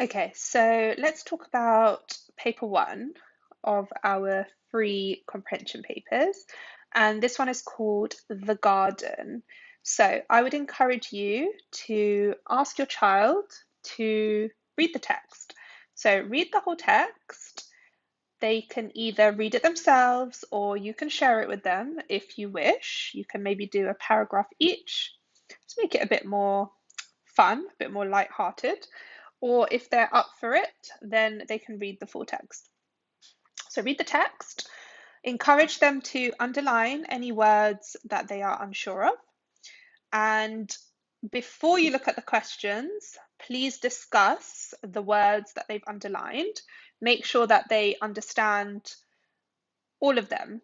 Okay, so let's talk about paper one of our three comprehension papers. And this one is called The Garden. So I would encourage you to ask your child to read the text. So read the whole text. They can either read it themselves or you can share it with them if you wish. You can maybe do a paragraph each to make it a bit more fun, a bit more light-hearted. Or if they're up for it, then they can read the full text. So read the text, encourage them to underline any words that they are unsure of. And before you look at the questions, please discuss the words that they've underlined. Make sure that they understand all of them,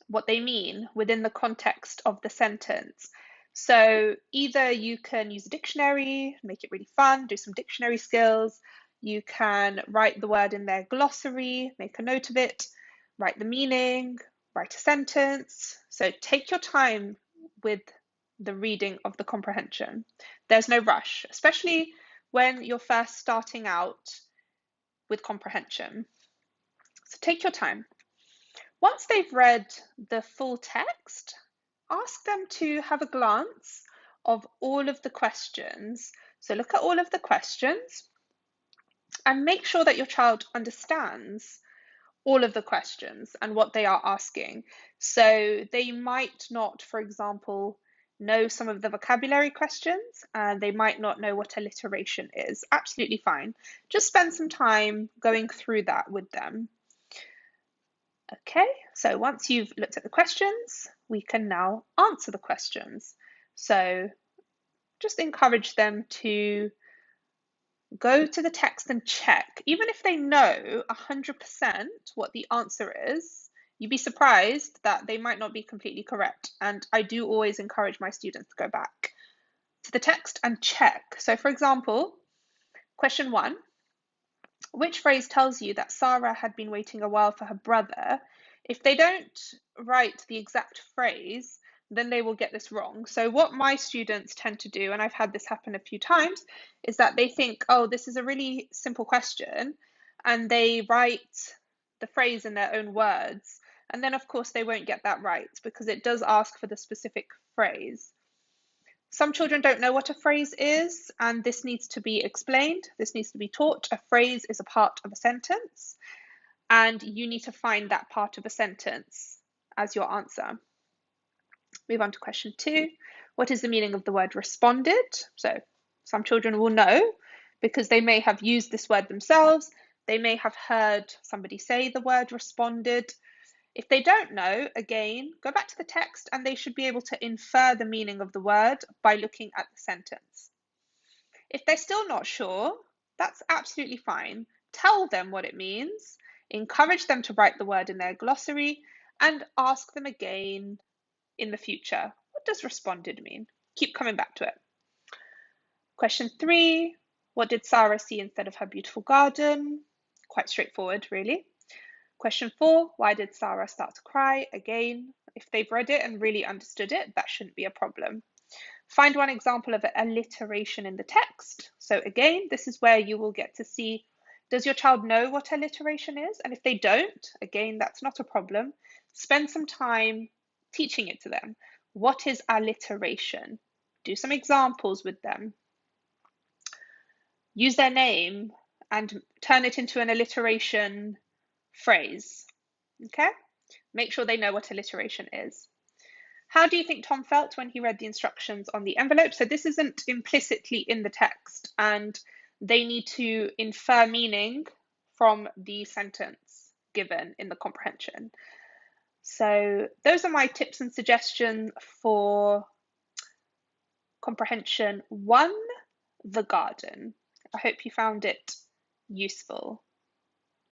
what they mean within the context of the sentence. So either you can use a dictionary, make it really fun, do some dictionary skills. You can write the word in their glossary, make a note of it, write the meaning, write a sentence. So take your time with the reading of the comprehension. There's no rush, especially when you're first starting out with comprehension. So take your time. Once they've read the full text, ask them to have a glance of all of the questions. So look at all of the questions and make sure that your child understands all of the questions and what they are asking. So they might not, for example, know some of the vocabulary questions and they might not know what alliteration is. Absolutely fine. Just spend some time going through that with them. Okay, so once you've looked at the questions, we can now answer the questions. So just encourage them to go to the text and check. Even if they know 100% what the answer is, you'd be surprised that they might not be completely correct. And I do always encourage my students to go back to the text and check. So for example, question one, which phrase tells you that Sarah had been waiting a while for her brother? If they don't write the exact phrase, then they will get this wrong. So what my students tend to do, and I've had this happen a few times, is that they think, oh, this is a really simple question, and they write the phrase in their own words. And then, of course, they won't get that right because it does ask for the specific phrase. Some children don't know what a phrase is, and this needs to be explained. This needs to be taught. A phrase is a part of a sentence, and you need to find that part of a sentence as your answer. Move on to question two. What is the meaning of the word responded? So some children will know because they may have used this word themselves. They may have heard somebody say the word responded. If they don't know, again, go back to the text and they should be able to infer the meaning of the word by looking at the sentence. If they're still not sure, that's absolutely fine. Tell them what it means, encourage them to write the word in their glossary, and ask them again in the future. What does responded mean? Keep coming back to it. Question three, what did Sarah see instead of her beautiful garden? Quite straightforward, really. Question four, why did Sarah start to cry? Again, if they've read it and really understood it, that shouldn't be a problem. Find one example of alliteration in the text. So again, this is where you will get to see, does your child know what alliteration is? And if they don't, again, that's not a problem. Spend some time teaching it to them. What is alliteration? Do some examples with them. Use their name and turn it into an alliteration phrase. Okay? Make sure they know what alliteration is. How do you think Tom felt when he read the instructions on the envelope? So this isn't implicitly in the text, and they need to infer meaning from the sentence given in the comprehension. So those are my tips and suggestions for comprehension one, the garden. I hope you found it useful.